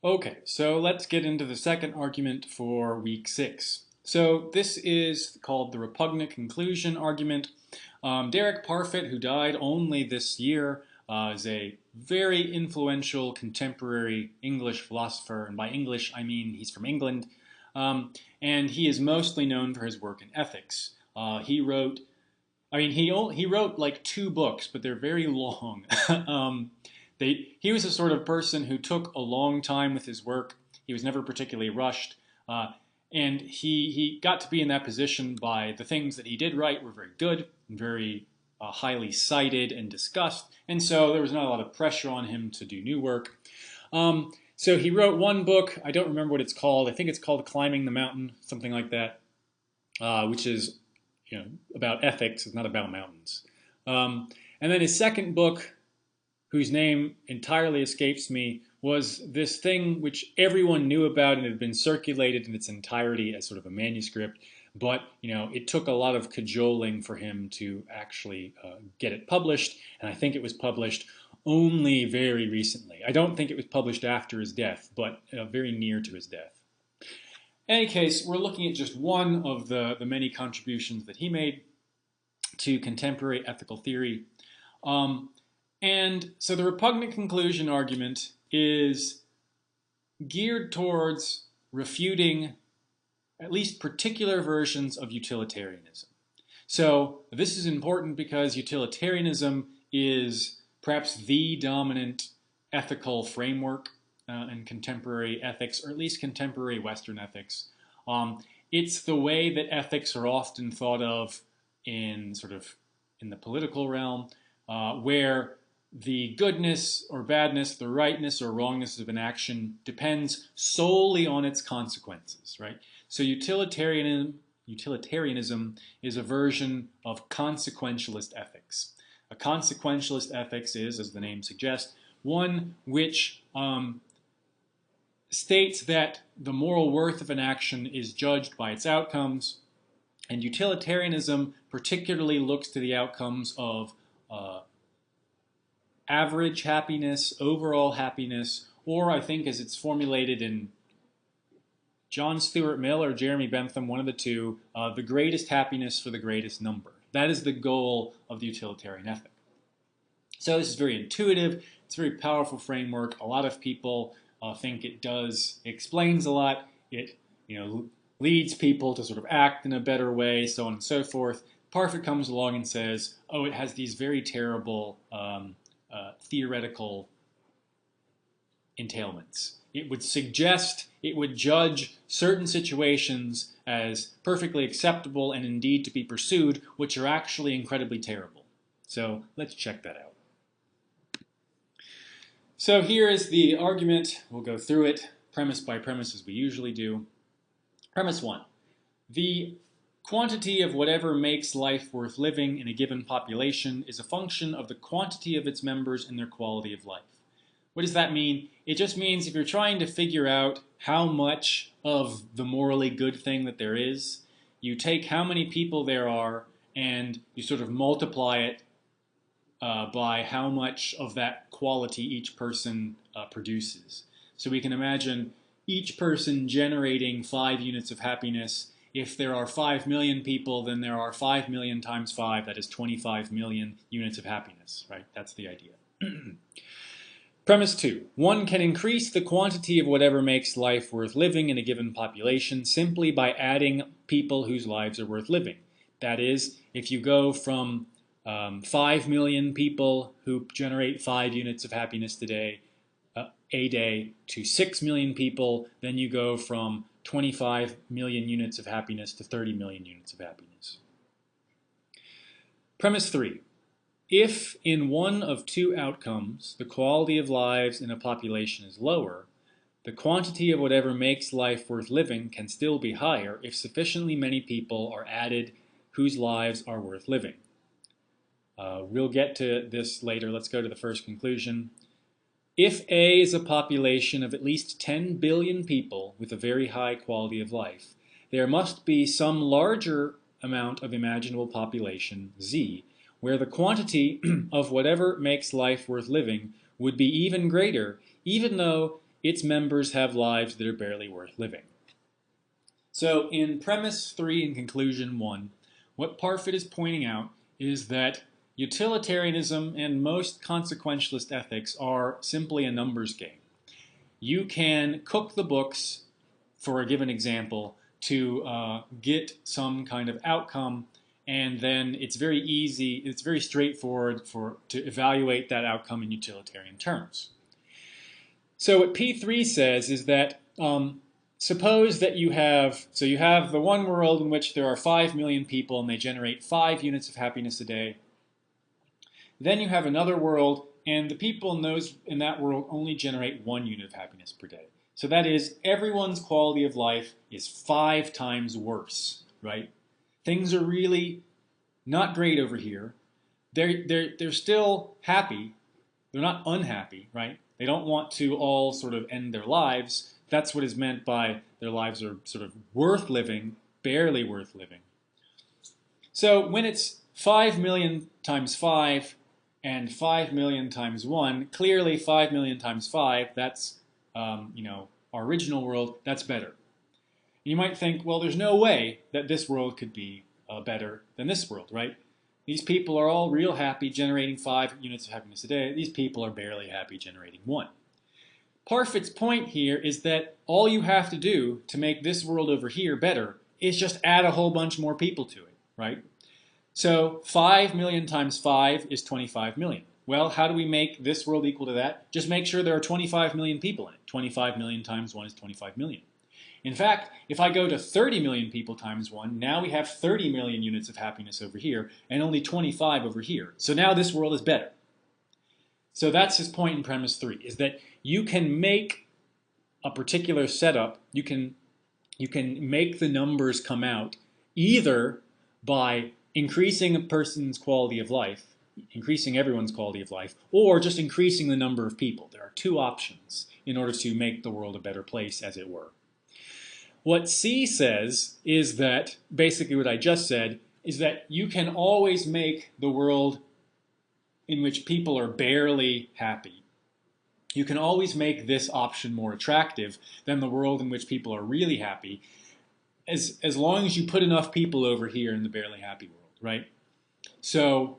Okay, so let's get into the second argument for week 6. So this is called the repugnant conclusion argument. Derek Parfit, who died only this year, is a very influential contemporary English philosopher, and by English I mean he's from England, and he is mostly known for his work in ethics. He wrote like 2 books, but they're very long. um, he was the sort of person who took a long time with his work. He was never particularly rushed. And he got to be in that position by the things that he did write were very good, and very highly cited and discussed. And so there was not a lot of pressure on him to do new work. So he wrote one book. I don't remember what it's called. I think it's called Climbing the Mountain, something like that, which is about ethics. It's not about mountains. And then his second book, whose name entirely escapes me, was this thing which everyone knew about and had been circulated in its entirety as sort of a manuscript. But it took a lot of cajoling for him to actually get it published, and I think it was published only very recently. I don't think it was published after his death, but very near to his death. In any case, we're looking at just one of the many contributions that he made to contemporary ethical theory. And so the repugnant conclusion argument is geared towards refuting at least particular versions of utilitarianism. So this is important because utilitarianism is perhaps the dominant ethical framework in contemporary ethics, or at least contemporary Western ethics. It's the way that ethics are often thought of in the political realm, where the goodness or badness, the rightness or wrongness of an action depends solely on its consequences, right? So utilitarianism is a version of consequentialist ethics. A consequentialist ethics is, as the name suggests, one which states that the moral worth of an action is judged by its outcomes, and utilitarianism particularly looks to the outcomes of average happiness, overall happiness, or I think as it's formulated in John Stuart Mill or Jeremy Bentham, one of the two, the greatest happiness for the greatest number. That is the goal of the utilitarian ethic. So this is very intuitive. It's a very powerful framework. A lot of people think it explains a lot. It leads people to sort of act in a better way, so on and so forth. Parfit comes along and says, oh, it has these very terrible theoretical entailments. It would judge certain situations as perfectly acceptable and indeed to be pursued, which are actually incredibly terrible. So let's check that out. So here is the argument. We'll go through it premise by premise as we usually do. Premise 1. The quantity of whatever makes life worth living in a given population is a function of the quantity of its members and their quality of life. What does that mean? It just means if you're trying to figure out how much of the morally good thing that there is, you take how many people there are and you sort of multiply it by how much of that quality each person produces. So we can imagine each person generating 5 units of happiness. If there are 5 million people, then there are 5 million times 5, that is 25 million units of happiness, right? That's the idea. Premise 2. One can increase the quantity of whatever makes life worth living in a given population simply by adding people whose lives are worth living. That is, if you go from 5 million people who generate 5 units of happiness today, a day, to 6 million people, then you go from 25 million units of happiness to 30 million units of happiness. Premise 3. If in one of 2 outcomes the quality of lives in a population is lower, the quantity of whatever makes life worth living can still be higher if sufficiently many people are added whose lives are worth living. We'll get to this later. Let's go to the first conclusion. If A is a population of at least 10 billion people with a very high quality of life, there must be some larger amount of imaginable population, Z, where the quantity of whatever makes life worth living would be even greater, even though its members have lives that are barely worth living. So in premise 3 and conclusion 1, what Parfit is pointing out is that utilitarianism and most consequentialist ethics are simply a numbers game. You can cook the books, for a given example, to get some kind of outcome, and then it's very easy, it's very straightforward to evaluate that outcome in utilitarian terms. So what P3 says is that suppose that you have the one world in which there are 5 million people and they generate 5 units of happiness a day. Then you have another world and the people in that world only generate 1 unit of happiness per day. So that is, everyone's quality of life is 5 times worse, right? Things are really not great over here. They're still happy. They're not unhappy, right? They don't want to all sort of end their lives. That's what is meant by their lives are sort of worth living, barely worth living. So when it's 5 million times 5 and 5 million times 1, clearly 5 million times 5, that's our original world, that's better. You might think, well, there's no way that this world could be better than this world, right? These people are all real happy generating 5 units of happiness a day. These people are barely happy generating 1. Parfit's point here is that all you have to do to make this world over here better is just add a whole bunch more people to it, right? So 5 million times 5 is 25 million. Well, how do we make this world equal to that? Just make sure there are 25 million people in it. 25 million times 1 is 25 million. In fact, if I go to 30 million people times 1, now we have 30 million units of happiness over here and only 25 over here. So now this world is better. So that's his point in premise 3, is that you can make a particular setup, you can make the numbers come out either by increasing a person's quality of life, increasing everyone's quality of life, or just increasing the number of people. There are 2 options in order to make the world a better place, as it were. What C says is that, basically what I just said, is that you can always make the world in which people are barely happy. You can always make this option more attractive than the world in which people are really happy, as long as you put enough people over here in the barely happy world, right? So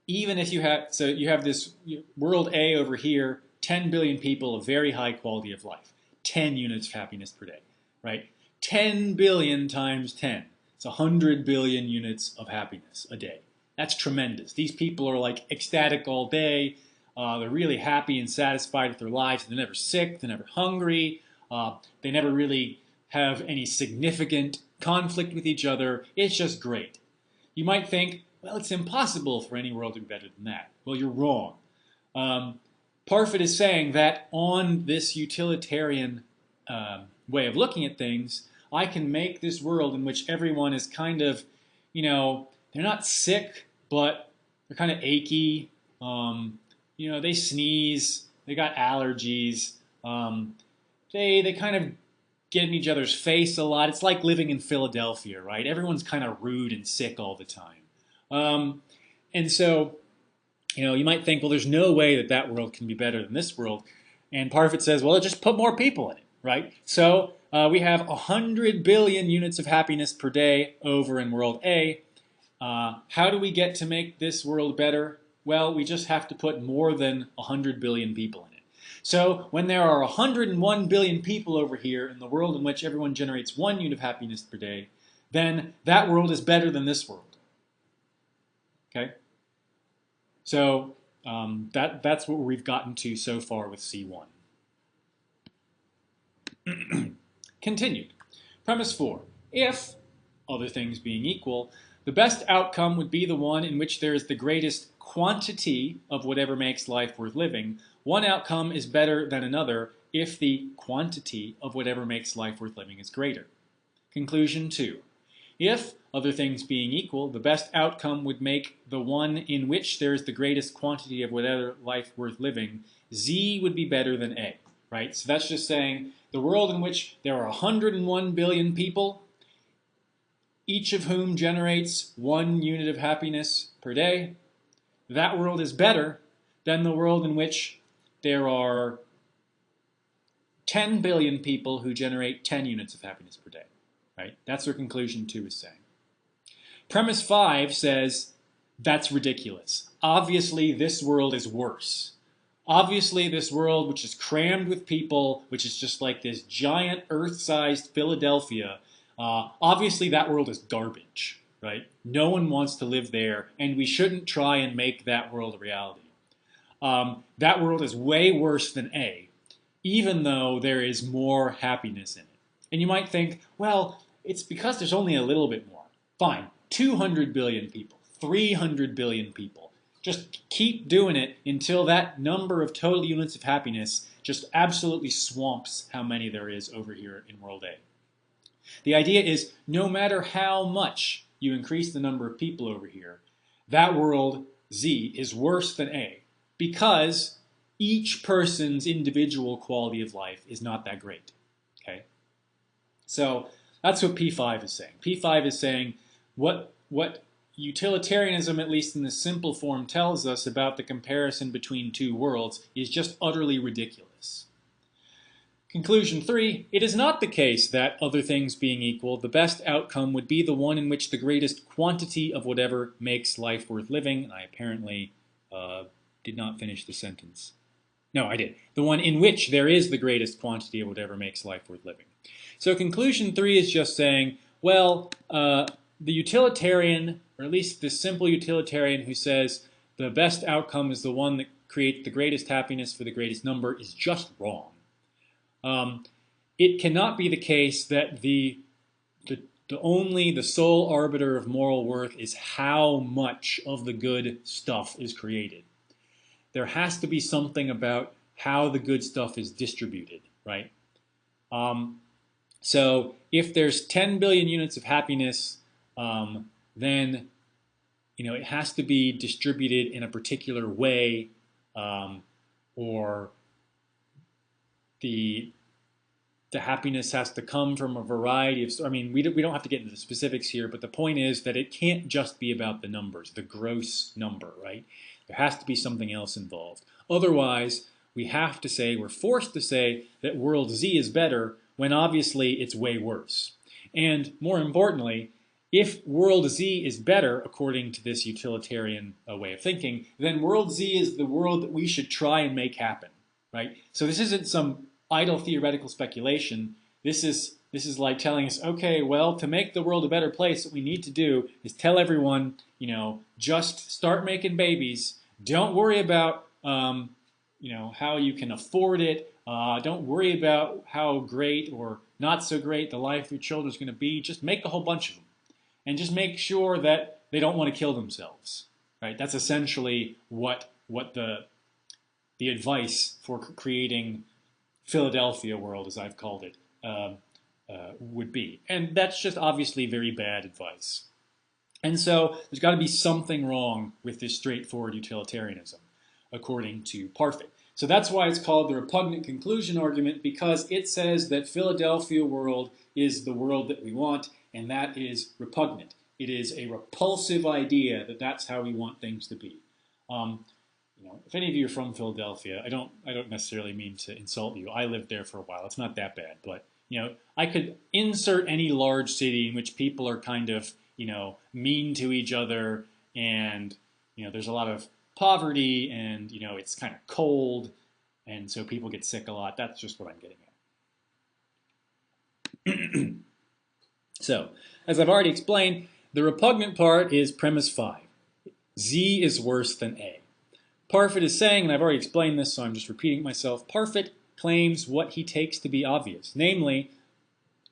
even if you have this world A over here, 10 billion people of very high quality of life, 10 units of happiness per day, right? 10 billion times 10. It's 100 billion units of happiness a day. That's tremendous. These people are like ecstatic all day. They're really happy and satisfied with their lives. They're never sick. They're never hungry. They never really have any significant conflict with each other. It's just great. You might think, well, it's impossible for any world to be better than that. Well, you're wrong. Parfit is saying that on this utilitarian way of looking at things, I can make this world in which everyone is kind of, they're not sick, but they're kind of achy. They sneeze. They got allergies. They kind of get in each other's face a lot. It's like living in Philadelphia, right? Everyone's kind of rude and sick all the time. And so, you might think, well, there's no way that that world can be better than this world. And Parfit says, well, just put more people in it, right? So we have 100 billion units of happiness per day over in world A. How do we get to make this world better? Well, we just have to put more than 100 billion people in it. So when there are 101 billion people over here in the world in which everyone generates 1 unit of happiness per day, then that world is better than this world. Okay? So that's what we've gotten to so far with C1. Continued. Premise 4. If, other things being equal, the best outcome would be the one in which there is the greatest quantity of whatever makes life worth living, one outcome is better than another if the quantity of whatever makes life worth living is greater. Conclusion 2. If, other things being equal, the best outcome would make the one in which there is the greatest quantity of whatever life worth living, Z would be better than A, right? So that's just saying the world in which there are 101 billion people, each of whom generates 1 unit of happiness per day, that world is better than the world in which there are 10 billion people who generate 10 units of happiness per day. Right? That's what conclusion 2 is saying. Premise 5 says, that's ridiculous. Obviously, this world is worse. Obviously, this world, which is crammed with people, which is just like this giant Earth-sized Philadelphia, obviously that world is garbage, right? No one wants to live there, and we shouldn't try and make that world a reality. That world is way worse than A, even though there is more happiness in it. And you might think, well, it's because there's only a little bit more. Fine, 200 billion people, 300 billion people. Just keep doing it until that number of total units of happiness just absolutely swamps how many there is over here in world A. The idea is no matter how much you increase the number of people over here, that world Z is worse than A because each person's individual quality of life is not that great. Okay? So that's what P5 is saying. P5 is saying what utilitarianism, at least in the simple form, tells us about the comparison between two worlds is just utterly ridiculous. Conclusion 3, it is not the case that, other things being equal, the best outcome would be the one in which the greatest quantity of whatever makes life worth living. And I apparently did not finish the sentence. No, I did. The one in which there is the greatest quantity of whatever makes life worth living. So conclusion 3 is just saying, well, the utilitarian, or at least the simple utilitarian who says the best outcome is the one that creates the greatest happiness for the greatest number is just wrong. It cannot be the case that the sole arbiter of moral worth is how much of the good stuff is created. There has to be something about how the good stuff is distributed, right? So if there's 10 billion units of happiness, then it has to be distributed in a particular way, or the happiness has to come from a variety of. I mean, we don't have to get into the specifics here, but the point is that it can't just be about the numbers, the gross number, right? There has to be something else involved. Otherwise, we're forced to say that world Z is better when obviously it's way worse. And more importantly, if world Z is better, according to this utilitarian way of thinking, then world Z is the world that we should try and make happen, right? So this isn't some idle theoretical speculation. This is like telling us, okay, well, to make the world a better place, what we need to do is tell everyone, just start making babies. Don't worry about, how you can afford it. Don't worry about how great or not so great the life of your children is going to be. Just make a whole bunch of them. And just make sure that they don't want to kill themselves, right? That's essentially what the advice for creating Philadelphia world, as I've called it, would be. And that's just obviously very bad advice. And so there's got to be something wrong with this straightforward utilitarianism, according to Parfit. So that's why it's called the repugnant conclusion argument, because it says that Philadelphia world is the world that we want, and that is repugnant. It is a repulsive idea that that's how we want things to be. If any of you are from Philadelphia, I don't necessarily mean to insult you. I lived there for a while. It's not that bad, but I could insert any large city in which people are kind of mean to each other, and there's a lot of poverty, and it's kind of cold, and so people get sick a lot. That's just what I'm getting at. So, as I've already explained, the repugnant part is premise 5. Z is worse than A. Parfit is saying, and I've already explained this, so I'm just repeating myself, Parfit claims what he takes to be obvious, namely,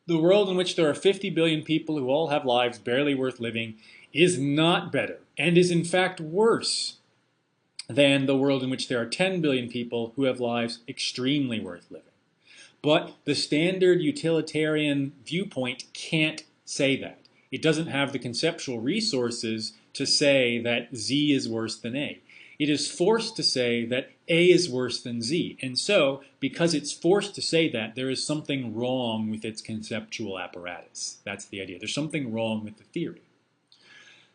the world in which there are 50 billion people who all have lives barely worth living is not better, and is in fact worse than the world in which there are 10 billion people who have lives extremely worth living. But the standard utilitarian viewpoint can't say that. It doesn't have the conceptual resources to say that Z is worse than A. It is forced to say that A is worse than Z. And so, because it's forced to say that, there is something wrong with its conceptual apparatus. That's the idea. There's something wrong with the theory.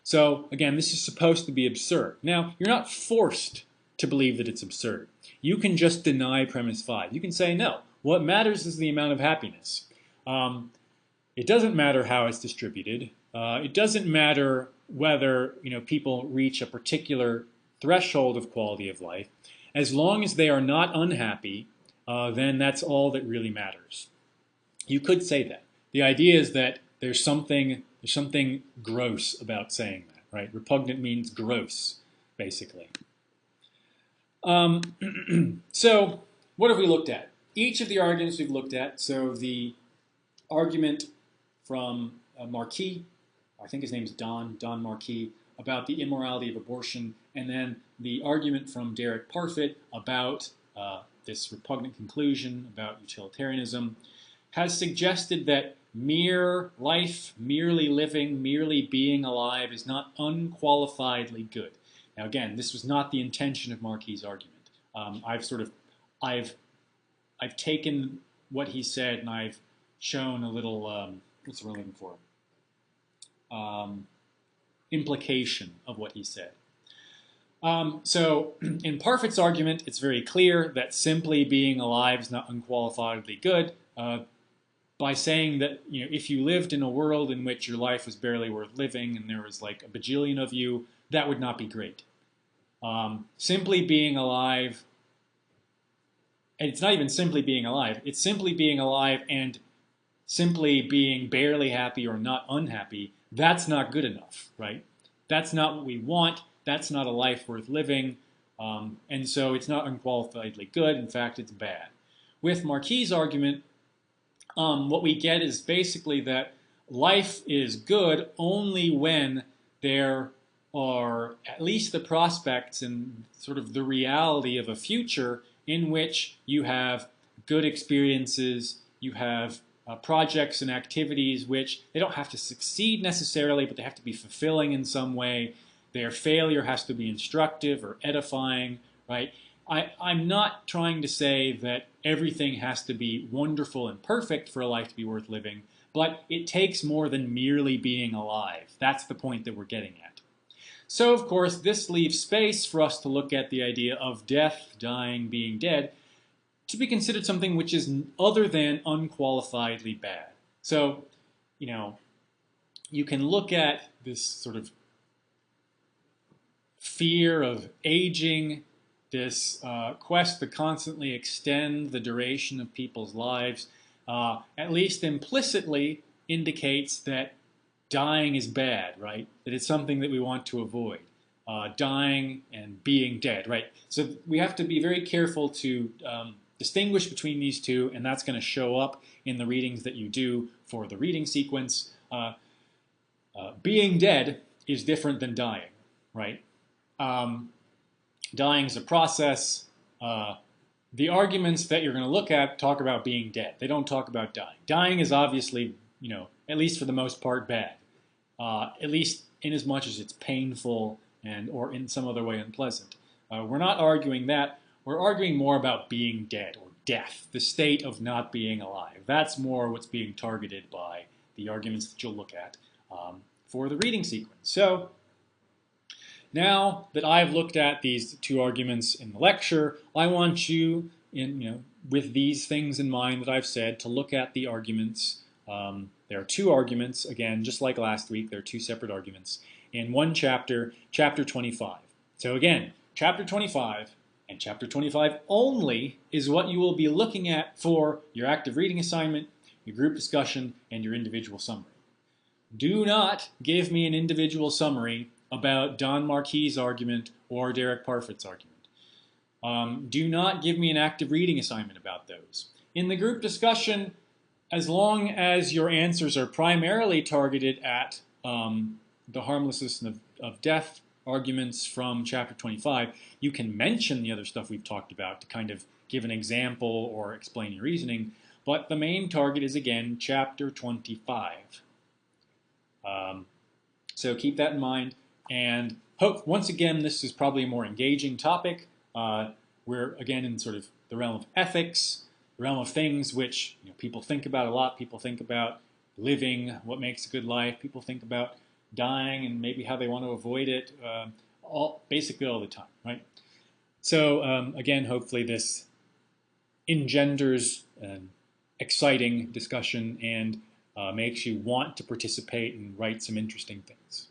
So, again, this is supposed to be absurd. Now, you're not forced to believe that it's absurd. You can just deny premise 5. You can say, no, What matters is the amount of happiness. It doesn't matter how it's distributed. It doesn't matter whether people reach a particular threshold of quality of life. As long as they are not unhappy, then that's all that really matters. You could say that. The idea is that there's something gross about saying that, right? Repugnant means gross, basically. So what have we looked at? Each of the arguments we've looked at, so the argument from Marquis, I think his name's Don Marquis, about the immorality of abortion, and then the argument from Derek Parfit about this repugnant conclusion about utilitarianism, has suggested that mere life, merely living, merely being alive is not unqualifiedly good. Now again, this was not the intention of Marquis' argument. I've taken what he said and I've shown a little, what's the word I'm looking for? Implication of what he said. So in Parfit's argument, it's very clear that simply being alive is not unqualifiedly good. By saying that if you lived in a world in which your life was barely worth living and there was like a bajillion of you, that would not be great. Simply being alive, and it's not even simply being alive, it's simply being alive and simply being barely happy or not unhappy, that's not good enough, right? That's not what we want. That's not a life worth living. And so it's not unqualifiedly good. In fact, it's bad. With Marquis' argument, what we get is basically that life is good only when there are at least the prospects and sort of the reality of a future in which you have good experiences, you have projects and activities which they don't have to succeed necessarily, but they have to be fulfilling in some way. Their failure has to be instructive or edifying, right? I'm not trying to say that everything has to be wonderful and perfect for a life to be worth living, but it takes more than merely being alive. That's the point that we're getting at. So, of course, this leaves space for us to look at the idea of death, dying, being dead, to be considered something which is other than unqualifiedly bad. So, you can look at this sort of fear of aging, this quest to constantly extend the duration of people's lives, at least implicitly indicates that dying is bad, right? That it's something that we want to avoid. Dying and being dead, right? So we have to be very careful to distinguish between these two, and that's going to show up in the readings that you do for the reading sequence. Being dead is different than dying, right? Dying is a process. The arguments that you're going to look at talk about being dead. They don't talk about dying. Dying is obviously, at least for the most part, bad. At least in as much as it's painful or in some other way unpleasant. We're not arguing that. We're arguing more about being dead or death, the state of not being alive. That's more what's being targeted by the arguments that you'll look at for the reading sequence. So now that I've looked at these two arguments in the lecture, I want you, with these things in mind that I've said, to look at the arguments. There are two arguments, again, just like last week, there are two separate arguments in one chapter, chapter 25. So again, chapter 25 and chapter 25 only is what you will be looking at for your active reading assignment, your group discussion, and your individual summary. Do not give me an individual summary about Don Marquis' argument or Derek Parfit's argument. Do not give me an active reading assignment about those. In the group discussion, as long as your answers are primarily targeted at the harmlessness of death arguments from chapter 25, you can mention the other stuff we've talked about to kind of give an example or explain your reasoning, but the main target is, again, chapter 25. So keep that in mind, and once again, this is probably a more engaging topic. We're, again, in sort of the realm of ethics, the realm of things which people think about a lot. People think about living, what makes a good life. People think about dying and maybe how they want to avoid it, basically all the time, right? So again, hopefully this engenders exciting discussion and makes you want to participate and write some interesting things.